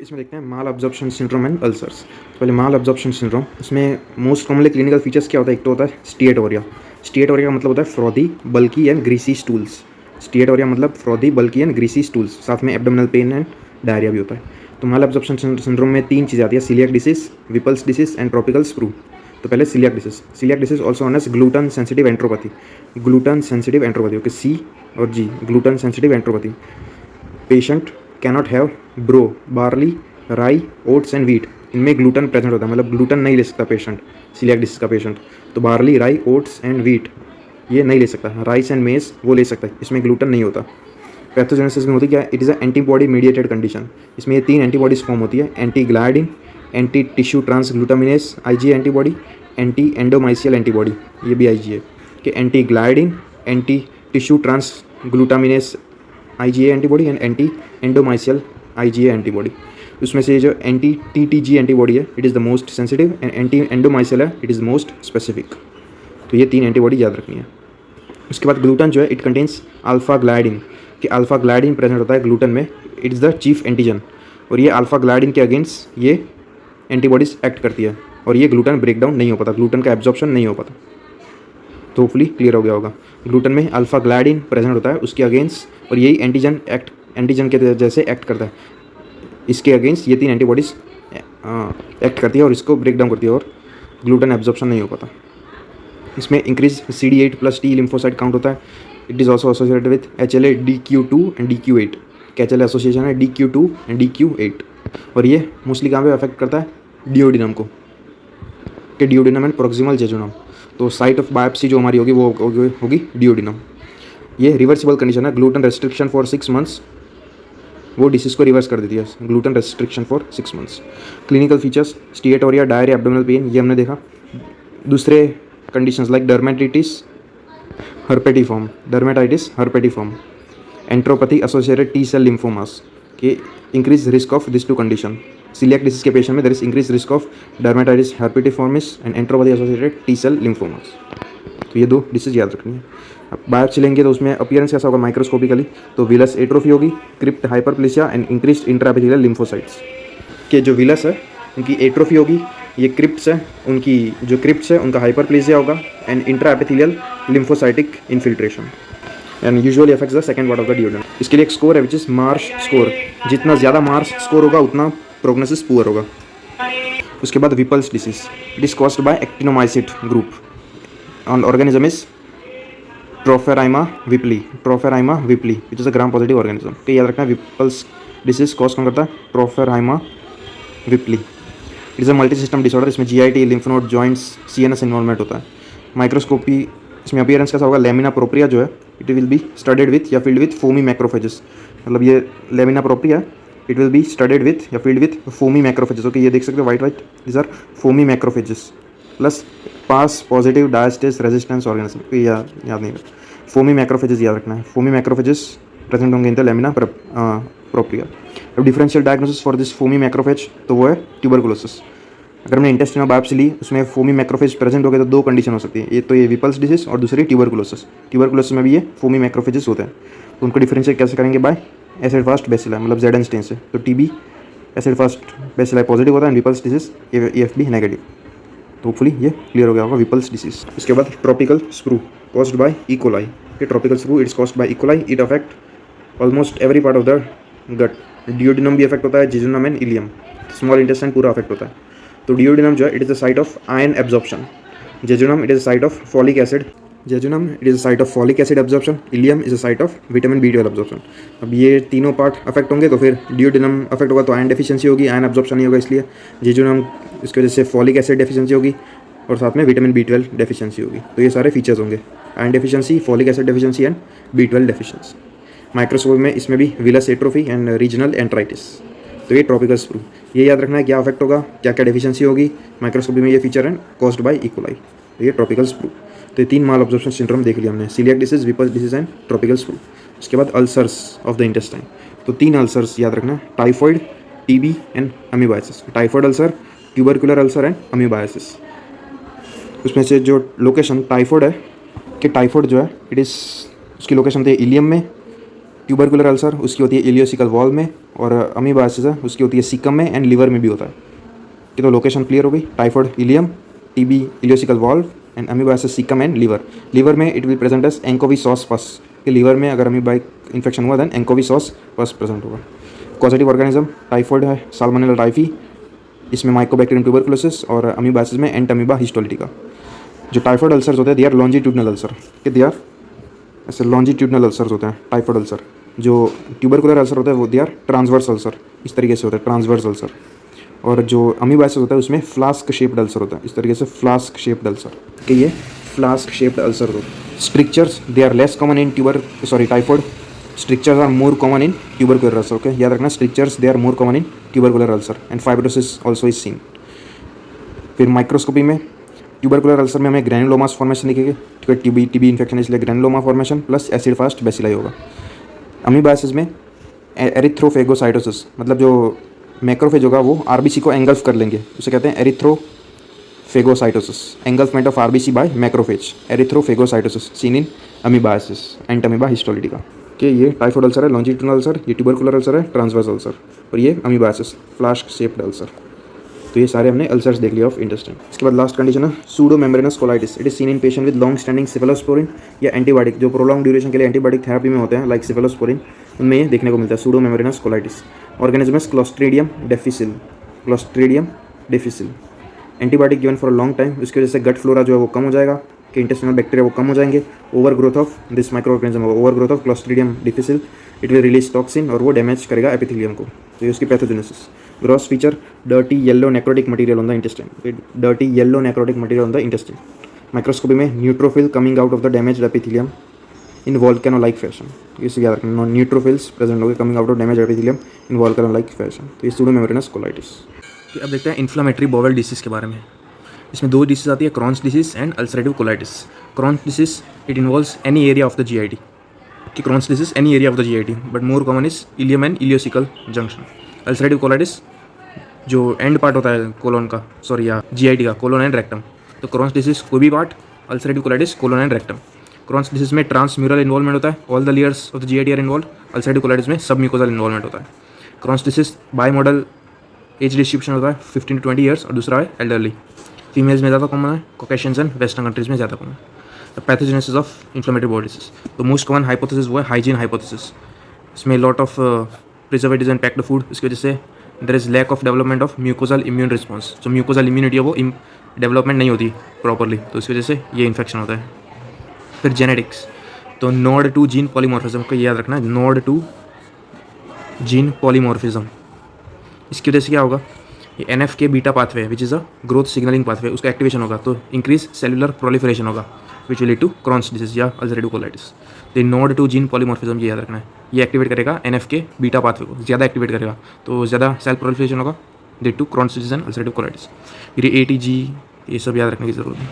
इसमें देखते हैं माल अब्जॉर्प्शन सिंड्रोम एंड अल्सर्स। पहले माल अब्जॉर्प्शन सिंड्रोम, इसमें मोस्ट कॉमनली क्लिनिकल फीचर्स क्या होता है? एक तो होता है स्टिएटोरिया। स्टिएटोरिया का मतलब होता है frothy, bulky and greasy stools. Steatorrhoea मतलब frothy, bulky and greasy stools. साथ में एब्डोमिनल पेन एंड डायरिया भी होता है। तो माल अब्जॉर्प्शन सिंड्रोम में तीन चीज़ें आती है: coeliac disease, Whipple's disease and tropical sprue. तो पहले coeliac disease. Coeliac disease also known as gluten sensitive enteropathy. Gluten sensitive enteropathy, okay, C और G, gluten sensitive enteropathy. Patient cannot have ब्रो, barley, rye, oats and wheat. इनमें gluten present होता है, मतलब gluten नहीं ले सकता पेशेंट, सीलियाक डिसीज का पेशेंट। तो barley, rye, oats and wheat ये नहीं ले सकता। राइस एंड मेज वो ले सकता है, इसमें ग्लूटन नहीं होता। पैथोजेनेसिस में होती क्या है? It is a antibody mediated condition. इसमें ये तीन एंटीबॉडीज फॉर्म होती है: anti gliadin, anti tissue transglutaminase IgA antibody, anti endomysial antibody, ये भी IgA कि anti gliadin, anti tissue transglutaminase IgA antibody and anti endomysial IgA antibody. उसमें से जो एंटी TTG एंटीबॉडी है, it is the most sensitive, and anti endomysial है, it is most specific. तो ये तीन एंटीबॉडी याद रखनी है। उसके बाद ग्लूटन जो है, इट कंटेन्स अल्फा ग्लाइडिन, कि अल्फा ग्लाइडिन प्रेजेंट होता है ग्लूटन में। It is the chief antigen, और ये अल्फा ग्लाइडिन के अगेंस्ट ये एंटीबॉडीज एक्ट करती है, और ये ग्लूटन ब्रेक डाउन नहीं हो पाता, ग्लूटन का एब्जॉर्प्शन नहीं हो पाता। तो होपफुली क्लियर हो गया होगा। ग्लूटन में अल्फा ग्लाइडिन प्रेजेंट होता है उसके अगेंस्ट, और यही एंटीजन के जैसे एक्ट करता है। इसके अगेंस्ट ये तीन एंटीबॉडीज एक्ट करती है और इसको ब्रेक डाउन करती है, और ग्लूटन एब्जॉर्प्शन नहीं हो पाता। इसमें इंक्रीज CD8+T लिम्फोसाइट काउंट होता है। It is also associated with HLA DQ2 and DQ8। HLA association है DQ2 एंड DQ8, और ये मोस्टली कहाँ पे अफेक्ट करता है? डिओडिनम को, कि डिओडिनम एंड प्रोक्सिमल जेजुनम। तो साइट ऑफ बायोप्सी जो हमारी होगी वो होगी डिओडिनम। ये रिवर्सिबल कंडीशन है। ग्लूटन रेस्ट्रिक्शन फॉर 6 मंथ्स वो डिसीज़ को रिवर्स कर देती है। Gluten restriction for 6 months. Clinical features: steatorrhoea, diarrhoea, abdominal pain, ये हमने देखा। दूसरे conditions like dermatitis herpetiform, enteropathy associated T cell lymphomas के increase risk of this two condition. Coeliac disease के पेशेंट में there is increase risk of dermatitis herpetiformis and enteropathy associated T cell lymphomas. तो ये दो disease याद रखनी है। अब बायोप्सी लेंगे तो उसमें अपीयरेंस कैसा होगा माइक्रोस्कोपिकली? तो विलस एट्रोफी होगी, crypt hyperplasia and increased intraepithelial lymphocytes. के जो विलस है उनकी एट्रोफी होगी, ये क्रिप्ट्स है उनकी, जो क्रिप्ट्स है उनका हाइपरप्लेसिया होगा, and intraepithelial lymphocytic infiltration, and usually affects the second part of the duodenum. इसके लिए एक स्कोर है विच इज मार्श स्कोर। जितना ज़्यादा मार्श स्कोर होगा उतना प्रोग्नोसिस पुअर होगा। उसके बाद Whipple's disease, it is caused by actinomycete group, on organism is Tropheryma whipplei, which is a gram positive organism. तो याद रखना है विपल्स डिसीज कॉज कौन करता है? Tropheryma whipplei. It is a multi system disorder. इसमें GIT, lymph node, joints, CNS involvement होता है। माइक्रोस्कोपी इसमें अपीयरेंस कैसा होगा? लेमिना प्रोप्रिया जो है, it will be studded with या फील्ड विथ फोमी मैक्रोफेजेस। मतलब ये lamina propria, it will be studded with या filled with foamy macrophages. Okay, ये देख सकते हो white these are foamy macrophages plus PAS positive diastase resistance organism. तो याद नहीं रखना, फोमी मैक्रोफेजेस याद रखना है। फोमी मैक्रोफेजेस प्रेजेंट होंगे इन द लेमिना प्रोप्रिया। अब differential diagnosis for this foamy macrophage तो वो है ट्यूबरकुलोसिस। अगर हमने इंटेस्टिनल बायोप्सी ली उसमें फोमी मैक्रोफेज प्रेजेंट हो गए तो दो कंडीशन हो सकती है, ये तो ये विपल्स डिसीज और दूसरी ट्यूबरकुलोसिस। ट्यूबरकुलोसिस में भी ये फोमी मैक्रोफेजेस होते हैं। तो उनको डिफरेंशिएट कैसे करेंगे? बाय एसिड फास्ट बेसिलाई, मतलब ZN स्टेन से। तो TB acid fast bacilli positive होता है, and Whipple's disease AFB negative. तो होपफुली ये क्लियर हो गया होगा विपल्स डिसीज। इसके बाद tropical sprue caused by E. coli। ये tropical sprue it's caused by E. coli। It affect almost every part of the gut. Duodenum भी affect होता है, jejunum and ileum, small intestine पूरा अफेक्ट होता है। तो डिओडिनम जो है, it is the site of ion absorption. Jejunum it is the site of folic acid absorption. Ilium is the site of vitamin B12 absorption. अब ये तीनों part affect होंगे तो फिर डिओडिनम अफेक्ट होगा तो आयन डेफिशिएंसी होगी, आयन एब्जॉर्प्शन नहीं होगा, इसलिए जेजुनम इसकी वजह से फॉलिक एसिड डेफिशिएंसी होगी, और साथ में विटामिन B12 डेफिशिएंसी होगी। तो ये सारे फीचर्स होंगे: ion deficiency, folic acid deficiency and B12 deficiency. Microscope में इसमें भी villous atrophy and regional enteritis. तो ये ट्रॉपिकल स्प्रू, ये याद रखना है क्या अफेक्ट होगा, क्या क्या डेफिशिएंसी होगी। माइक्रोस्कोपी में ये फीचर है कॉज्ड बाय E. coli। तो ये ट्रॉपिकल स्प्रू। तो ये तीन माल अब्जॉर्प्शन सिंड्रोम देख लिया हमने: coeliac disease, Whipple's disease and tropical sprue. उसके बाद अल्सर्स ऑफ द इंटेस्टाइन। तो तीन अल्सर्स याद रखना: typhoid, TB and amoebiasis. Typhoid ulcer, tubercular ulcer and amoebiasis. उसमें से जो लोकेशन टाइफॉइड है, कि टाइफॉइड जो है इट इज़, उसकी लोकेशन थी इलियम में, ट्यूबरकुलर अल्सर उसकी होती है इलियोसिकल वॉल में, और अमीबासिस है उसकी होती है सीकम में एंड लिवर में भी होता है। कि तो लोकेशन क्लियर हो गई, typhoid ileum, TB ileocaecal valve and amoebiasis caecum and liver. Liver में it will present as anchovy sauce pus, कि लिवर में अगर अमीबाइक इन्फेक्शन हुआ देन एंकोविसॉस पस प्रेजेंट होगा। कॉजेटिव ऑर्गेनिज्म टाइफॉइड है साल्मोनेला टाइफी, इसमें माइकोबैक्टीरियम ट्यूबरकुलोसिस, और अमीबासिस में एंटअमीबा हिस्टोलिटिका। जो टाइफॉइड अल्सर्स होते हैं दे आर लॉन्जिट्यूडनल अल्सर, कि दे आर ऐसे लॉन्जिट्यूडनल अल्सर्स होते हैं टाइफॉइड अल्सर। जो ट्यूबरकुलर अल्सर होता है वो दे आर ट्रांसवर्स अल्सर, इस तरीके से होता है ट्रांसवर्स अल्सर। और जो अमीबासिस होता है उसमें फ्लास्क शेप्ड अल्सर होता है, इस तरीके से फ्लास्क शेप्ड अल्सर, कि ये फ्लास्क शेप्ड अल्सर होता है। Strictures they are less common in typhoid, strictures are more common in tubercular ulcer. Okay, याद रखना strictures they are more common in tubercular ulcer and fibrosis also is seen. फिर microscopy में tubercular ulcer में हमें granulomas formation दिखेगी, ठीक है, TB infection इसलिए granuloma formation plus acid fast bacilli होगा। अमीबासिस में एरिथ्रोफेगोसाइटोसिस, मतलब जो मैक्रोफेज होगा वो आरबीसी को एंगल्फ कर लेंगे, उसे कहते हैं erythrophagocytosis, engulfment of RBC by macrophage, erythrophagocytosis seen in amoebiasis and amoeba histolytica. कि ये टाइफॉइड अल्सर है लॉन्जिट्यूडनल अल्सर, ये ट्यूबरकुलर अल्सर है ट्रांसवर्स अल्सर, और ये अमीबासिस फ्लास्क शेप्ड अल्सर। तो ये सारे हमने अल्सर्स देख लिया ऑफ इंटेस्टाइन। इसके बाद लास्ट कंडीशन है pseudo membranes colitis. It is seen in patient with long standing cephalosporin या एंटीबायोटिक, जो प्रोलॉन्ग ड्यूरेशन के लिए एंटीबायोटिक थेरेपी में होते हैं लाइक सिफेलोस्पोरिन, उनमें ये देखने को मिलता है pseudo membranes colitis. Organism clostridium difficile, clostridium difficile. Antibiotic given for a long time, उसकी वजह से गट फ्लोरा जो है वो कम हो जाएगा, कि इंटेस्टिनल बैक्टीरिया वो कम हो जाएंगे। Over growth of this micro organism, over growth of Clostridium difficile, it will release toxin और वो डैमेज करेगा एपिथेलियम को। तो ये उसकी pathogenesis. Gross feature dirty yellow necrotic material on the intestine, dirty yellow necrotic material on the intestine. Microscopy में neutrophil coming out of the damaged epithelium in volcano like fashion, इसे याद रखना, neutrophils present होंगे coming out of damage epithelium in volcano like fashion. तो ये pseudo membranes colitis. अब देखते हैं इन्फ्लेमेटरी बॉवेल डिसीज के बारे में। इसमें दो डिसीज आती है, Crohn's disease and ulcerative colitis. Crohn's disease it involves any area of the GIT, कि Crohn's disease any area of the GIT but more common is ileum and ileocaecal junction. Ulcerative colitis जो end part होता है colon का, या GIT का, colon and rectum. तो Crohn's disease कोई भी part, ulcerative colitis colon and rectum. Crohn's disease में ट्रांसम्यूरल इन्वॉल्वमेंट होता है, all the layers of the GIT are involve. Ulcerative colitis में सब म्यूकोजल इन्वॉल्वमेंट होता है। Crohn's disease bimodal age distribution होता है 15 to 20 ईयर्स, और दूसरा है एल्डरली। फीमेल्स में ज़्यादा कॉमन है, कॉकेशियंस एंड वेस्टर्न कंट्रीज में ज़्यादा कॉमन है। The pathogenesis of inflammatory body disease, तो मोस्ट कॉमन हाइपोथेसिस वो है हाइजीन हाइपोथेसिस। इसमें lot of preservatives and packed food, इसकी वजह से there is lack of development of mucosal immune response. जो म्यूकोजल इम्यूनिटी है वो डेवलपमेंट नहीं होती प्रॉपरली, तो इसकी वजह से ये इन्फेक्शन होता है। फिर जेनेटिक्स, तो नॉड टू जीन पॉलीमॉर्फिज्म को याद रखना है, नॉड टू जीन पॉलीमॉर्फिज्म। इसकी वजह से क्या होगा, ये NF के beta pathway which is a growth signalling pathway, उसका एक्टिवेशन होगा तो इंक्रीज सेलुलर प्रोलिफरेशन होगा which will lead to Crohn's disease या अल्सरेटिव कोलाइटिस। तो नॉड टू जीन पॉलीमॉर्फिज्म ये याद रखना है, ये एक्टिवेट करेगा NF के बीटा पाथवे को, ज़्यादा एक्टिवेट करेगा तो ज़्यादा सेल प्रोलिफरेशन होगा, lead to Crohn's disease and ulcerative colitis. फिर ATG ये सब याद रखने की जरूरत है।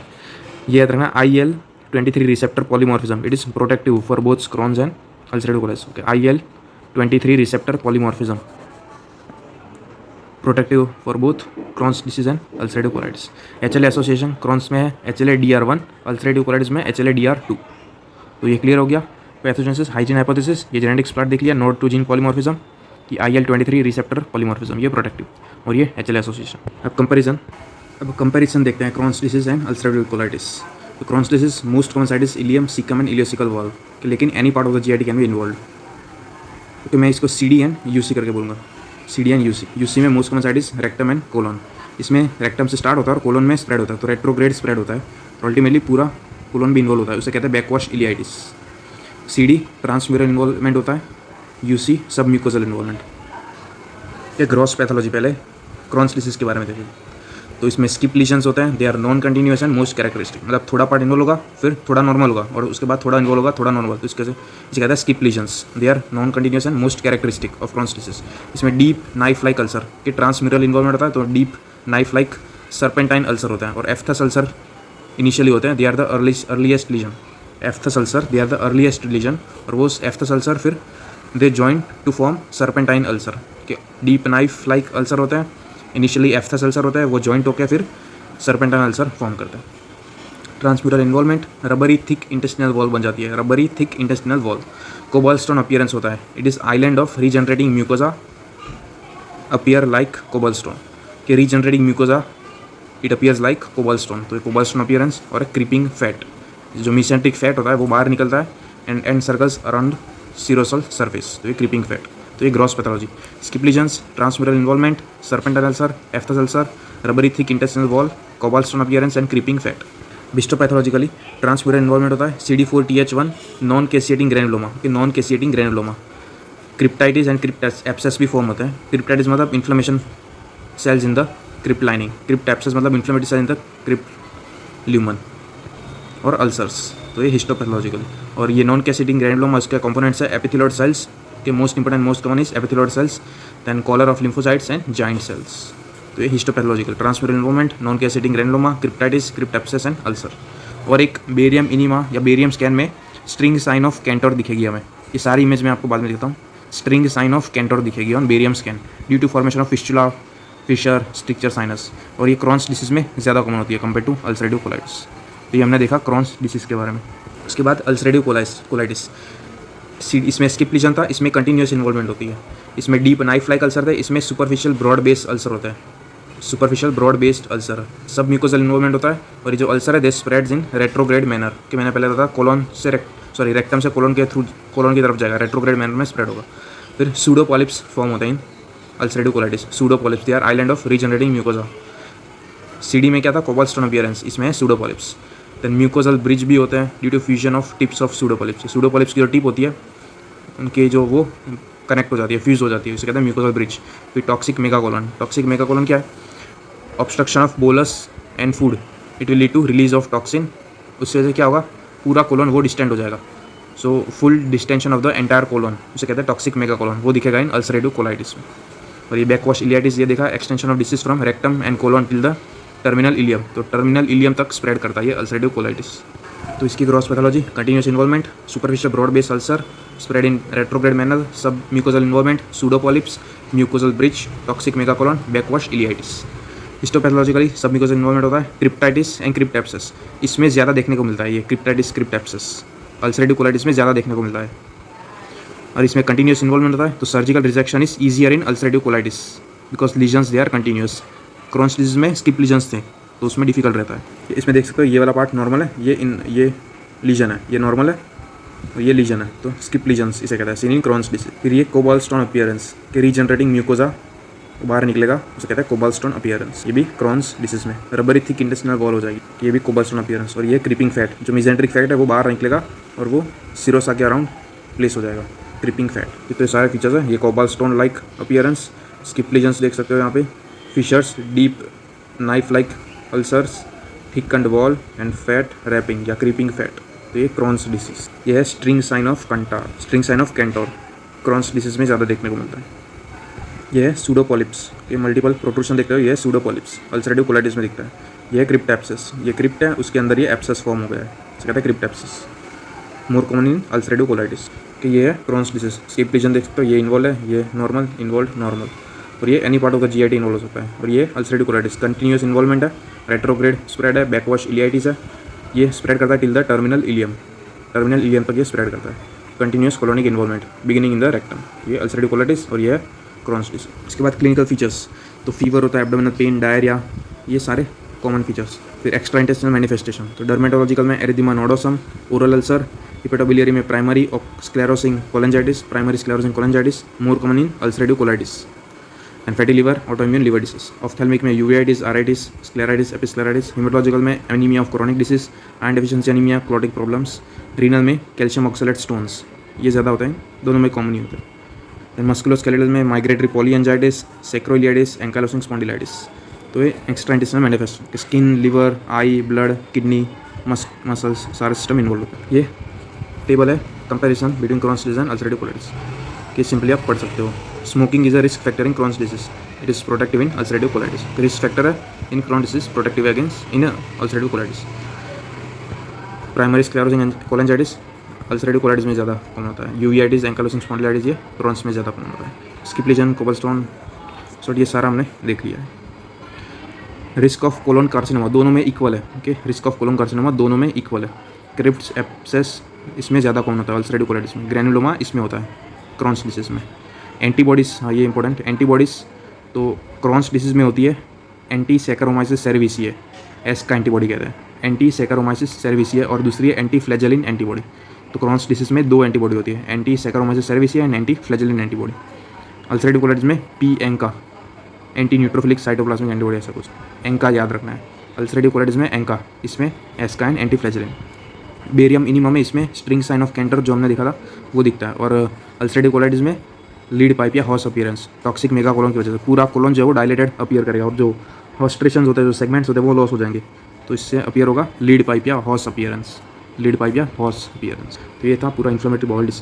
ये याद रखना IL-23 receptor polymorphism, it is protective for both Crohn's and ulcerative colitis. Okay, IL-23 receptor polymorphism protective for both Crohn's disease and ulcerative colitis. HLA association Crohn's में है HLA-DR1, अल्सरेटिव कोलाइटिस में HLA-DR2। तो ये clear हो गया। Pathogenesis, hygiene hypothesis, ये genetics part देख लिया, नॉड टू जीन पॉलीमॉर्फिज्म कि IL-23 रिसेप्टर पॉलीमॉर्फिज्म ये प्रोटेक्टिव, और ये HLA एसोसिएशन। अब कंपैरिजन देखते हैं Crohn's disease and ulcerative colitis. तो Crohn's disease most common site is ileum, caecum and ileocaecal valve, लेकिन any part of the GIT can be involve. तो मैं इसको CD एंड UC करके बोलूँगा, CD एंड UC। UC में most common site is rectum and colon, इसमें rectum से start होता है और कोलोन में स्प्रेड होता है, तो रेट्रोग्रेड स्प्रेड होता है और अल्टीमेटली पूरा कोलोन भी इन्वॉल्व होता है, उसे कहते हैं बैकवॉश इलियाइटिस। CD ट्रांसम्यूरल इन्वॉल्वमेंट होता है, UC सब म्यूकोजल इन्वॉल्वमेंट। ये ग्रॉस पैथोलॉजी, पहले क्रॉन्स डिसीज के बारे में देखें। तो इसमें स्किप लीजन्स होते हैं, they are non continuous and most characteristic, मतलब थोड़ा पार्ट इन्वॉल्व होगा फिर थोड़ा नॉर्मल होगा और उसके बाद थोड़ा इन्वॉल्व होगा थोड़ा नॉर्मल, तो इसके इसे कहता है skip lesions. They are non continuous and most characteristic of Crohn's disease. इसमें डीप नाइफ लाइक अल्सर के ट्रांसम्यूरल इन्वॉल्वमेंट होता है, तो deep knife like serpentine ulcer होता है, और एफ्थस अल्सर इनिशियली होते हैं, they are the earliest lesion. Aphthous ulcer they are the earliest lesion, और वो एफ्थस अल्सर फिर they join to form serpentine ulcer के डीप नाइफ लाइक अल्सर होता है, इनिशियली एफ्थस अल्सर होता है, वो जॉइंट होकर फिर सर्पेंटाइन अल्सर फॉर्म करता है। Transmural involvement, rubbery thick intestinal wall बन जाती है, rubbery thick intestinal wall. Cobblestone appearance होता है, it is island of regenerating mucosa appear like cobblestone, कि regenerating mucosa it appears like cobblestone. तो कोबाल्टस्टोन अपीयरेंस और क्रीपिंग फैट, जो mesenteric fat होता है वो बाहर निकलता है and circles around serosal surface, तो ये क्रीपिंग फैट। तो ये gross pathology. Skip lesions, transmural involvement, सर्पेंटाइल ulcer, aphthous ulcer, rubbery thick intestinal wall, cobblestone appearance and creeping fat. Histopathologically transmural involvement होता है CD4TH1 नॉन केसिएटिंग ग्रैनुलोमा, कि non caseating granuloma. Cryptitis and crypt abscess भी form होते हैं। Cryptitis मतलब inflammation cells in the crypt lining, crypt abscess मतलब inflammatory cell in the crypt lumen, और ulcers. तो ये हिस्टोपैथोलॉजिकल। और ये नॉन कैसिटिंग ग्रैनुलोमा उसके कंपोनेंट्स है एपिथेलियोइड सेल्स के most important most common is epithelioid cells, then collar of lymphocytes and giant cells. तो ये histopathological. Transmural involvement, non caseating granuloma, cryptitis, crypt abscess and ulcer. और एक barium enema या barium scan में string sign of Kantor दिखेगी हमें। ये सारी इमेज मैं आपको बाद में दिखाता हूँ। स्ट्रिंग साइन ऑफ कैंटोर दिखेगी on barium scan due to formation of fistula, fissure, stricture sinus. और ये क्रॉन्स डिसीज में ज़्यादा कॉमन होती है कंपेयर टू अल्सरेटिव कोलाइटिस। तो ये हमने देखा क्रॉन्स डिसीज के बारे में। उसके बाद अल्सरेटिव कोलाइटिस, इसमें स्किप लीजन था, इसमें कंटिन्यूस इन्वॉल्वमेंट होती है। इसमें डीप नाइफ लाइक अल्सर था, इसमें सुपरफिशियल ब्रॉड बेस्ड अल्सर होता है, सुपरफिशियल ब्रॉड बेस्ड अल्सर। सब म्यूकोजल इन्वॉल्वमेंट होता है। और ये जो अल्सर है दे स्प्रेड्स इन रेट्रोग्रेड मैनर, कि मैंने पहले बताया कोलोन से रेक्टम से कोलोन के थ्रू कोलोन की तरफ जाएगा, रेट्रोग्रेड मैनर में स्प्रेड होगा। फिर सूडोपॉलिप्स फॉर्म होते हैं in ulcerative colitis. Pseudopolyps they are island of regenerating mucosa. CD में क्या था, कोबाल्टस्टोन अपीयरेंस, इसमें है सूडोपॉलिप्स। देन म्यूकोजल ब्रिज भी होते हैं due to fusion of tips of pseudopolyps. Pseudopolyps की जो टिप होती है उनके जो वो कनेक्ट हो जाती है, फ्यूज हो जाती है, उसे कहते हैं म्यूकोजल ब्रिज। फिर टॉक्सिक मेगाकोलन, टॉक्सिक मेगाकोलन क्या है, obstruction of bolus and food, it will lead to release of toxin. उससे वजह क्या होगा, पूरा कोलन वो डिस्टेंड हो जाएगा। So full distension of the entire colon, उसे कहते हैं टॉक्सिक मेगाकोलन, वो दिखेगा इन अल्सरेटिव कोलाइटिस में। और ये बैकवॉश इलियाटिस, ये देखा extension of disease from rectum and colon till the terminal ileum, तो टर्मिनल इलियम तक स्प्रेड करता है ये अल्सरेटिव कोलाइटिस। तो इसकी gross pathology, continuous involvement, superficial broad base ulcer, spread in retrograde manner, सब mucosal involvement, pseudopolyps, mucosal bridge, toxic megacolon, backwash ileitis. Histopathologically सब mucosal involvement होता है। क्रिप्टाइटिस एंड क्रिप्ट एब्सेस, इसमें ज़्यादा देखने को मिलता है ये क्रिप्टाइटिस क्रिप्ट एब्सेस, अल्सरेटिव कोलाइटिस में ज़्यादा देखने को मिलता है। और इसमें कंटिन्यूस इन्वॉल्वमेंट होता है। तो surgical rejection is easier in ulcerative colitis because lesions they are continuous. Crohn's disease में स्किप लीजन्स थे तो उसमें डिफिकल्ट रहता है। इसमें देख सकते हो ये वाला पार्ट नॉर्मल है, ये लीजन है, ये नॉर्मल है और ये लीजन है, तो स्किप लीजन्स इसे कहता है सीन इन क्रॉन्स डिसीज। फिर ये कोबाल्टस्टोन अपीयरेंस के रीजनरेटिंग म्यूकोजा बाहर निकलेगा, उसे कहता है कोबाल्टस्टोन अपीयरेंस। ये भी क्रॉन्स डिसीज में रबरी थिक इंटेस्टिनल वॉल हो जाएगी, ये भी कोबाल्टस्टोन अपीयरेंस। और ये क्रीपिंग फैट, जो मिजेंट्रिक फैट है वो बाहर निकलेगा और वो सिरोसा के अराउंड प्लेस हो जाएगा, क्रीपिंग फैट। तो सारे फीचर्स है। ये cobblestone like appearance, skip lesions देख सकते हो यहाँ पे, fissures, deep knife like ulcers, thickened wall and fat wrapping या क्रीपिंग फैट। तो ये क्रॉन्स डिसीज। ये है string sign of Kantor, string sign of Kantor, Crohn's disease में ज़्यादा देखने को मिलता है। ये है सूडोपॉलिप्स, ये मल्टीपल प्रोट्रूशन देखते हो, ये है सूडोपॉलिप्स, अल्सरेटिव कोलाइटिस में दिखता है। ये है क्रिप्ट एब्सेस, ये क्रिप्ट है, उसके अंदर ये एब्सेस फॉर्म हो गया है, इसे कहते हैं crypt abscess, more common in ulcerative colitis. कि ये है क्रॉन्स डिसीज। स्किप लीजन देख सकते हो, ये इन्वॉल्व है, ये नॉर्मल इन्वॉल्व नॉर्मल, और ये any part of the GIT involve हो सकता है। और ये अल्सरेटिव कोलाइटिस कंटिन्यूस इन्वॉल्वमेंट है, रेट्रोग्रेड स्प्रेड है, बैकवॉश इलियाइटिस है, ये स्प्रेड करता है till the terminal ilium, terminal ileum तक ये स्प्रेड करता है। Continuous colonic involvement beginning in the rectum, ये अल्सरेटिव कोलाइटिस और ये है क्रॉन्स डिसीज। इसके बाद क्लिनिकल फीचर्स, तो फीवर होता है, एब्डोमिनल पेन, डायरिया, ये सारे कॉमन फीचर्स। फिर एक्स्ट्रा इंटेस्टिनल मैनिफेस्टेशन, तो डर्मेटोलॉजिकल में erythema nodosum, oral ulcer, hepatobiliary में primary sclerosing cholangitis, primary sclerosing cholangitis, more common in ulcerative colitis. And fatty liver, autoimmune liver disease. Ophthalmic में uveitis, iritis, scleritis, episcleritis. Haematological में anaemia of chronic disease, iron deficiency anaemia, clotting problems. Renal में calcium oxalate stones, ये ज़्यादा होते हैं, दोनों में common ही होते हैं। देन मस्कुलोस्केलेटल में migratory polyangiitis, sacroiliitis, ankylosing spondylitis. तो ये extra intestinal manifest, skin, liver, eye, blood, kidney, muscles, सारा सिस्टम इन्वॉल्व होता है। ये टेबल है comparison between Crohn's disease and ulcerative colitis, कि सिंपली आप पढ़ सकते हो। Smoking is a risk factor in Crohn's disease, it is protective in ulcerative colitis. Risk factor है in Crohn disease, protective against in ulcerative colitis. Primary sclerosing cholangitis ulcerative colitis में ज़्यादा common होता है। यूवेआइटिस, एंकाइलोसिंग spondylitis ये क्रॉन्स में ज़्यादा common होता है। स्किप लीजन, कोबाल्टस्टोन, सो ये सारा हमने देख लिया है। रिस्क ऑफ कोलोन कार्सिनोमा दोनों में इक्वल है, okay, risk of colon carcinoma दोनों में इक्वल है। क्रिप्ट्स एब्सेस इसमें ज़्यादा कॉमन होता है, अल्सरेटिव कोलाइटिस में। ग्रैनुलोमा इसमें होता है क्रॉन्स डिसीज़ में। एंटीबॉडीज़, हाँ ये इंपॉर्टेंट, एंटीबॉडीज़ तो क्रॉन्स डिसीज़ में होती है एंटी सैकरोमाइसिस सेरेविसिए, एस का एंटीबॉडी कहते हैं, एंटी सैकरोमाइसिस सेरेविसिए, और दूसरी है एंटी फ्लैजेलिन एंटीबॉडी। तो क्रॉन्स डिसीज़ में दो एंटीबॉडी होती है, anti Saccharomyces cerevisiae and anti flagellin antibody. Ulcerative colitis में P ANCA, anti neutrophilic cytoplasmic antibody, ऐसा कुछ, एंका याद रखना है। अल्सरेटिव कोलाइटिस में एंका, इसमें ASCA and anti flagellin. Barium enema में इसमें स्ट्रिंग साइन ऑफ कैंटर जो हमने दिखा था वो दिखता है। और अल्सरेटिव कोलाइटिस में लीड पाइप या hose appearance, toxic megacolon की वजह से पूरा कोलोन जो है वो डायलेटेड अपीयर करेगा, और जो हॉस्ट्रेशंस होते हैं, जो सेगमेंट्स होते हैं, वो लॉस हो जाएंगे। तो इससे अपीयर होगा लीड पाइप या हॉर्स अपीयरेंस, लीड पाइप या हॉर्स अपीयरेंस। तो ये था पूरा इन्फ्लेमेटरी बाउल डिसीज।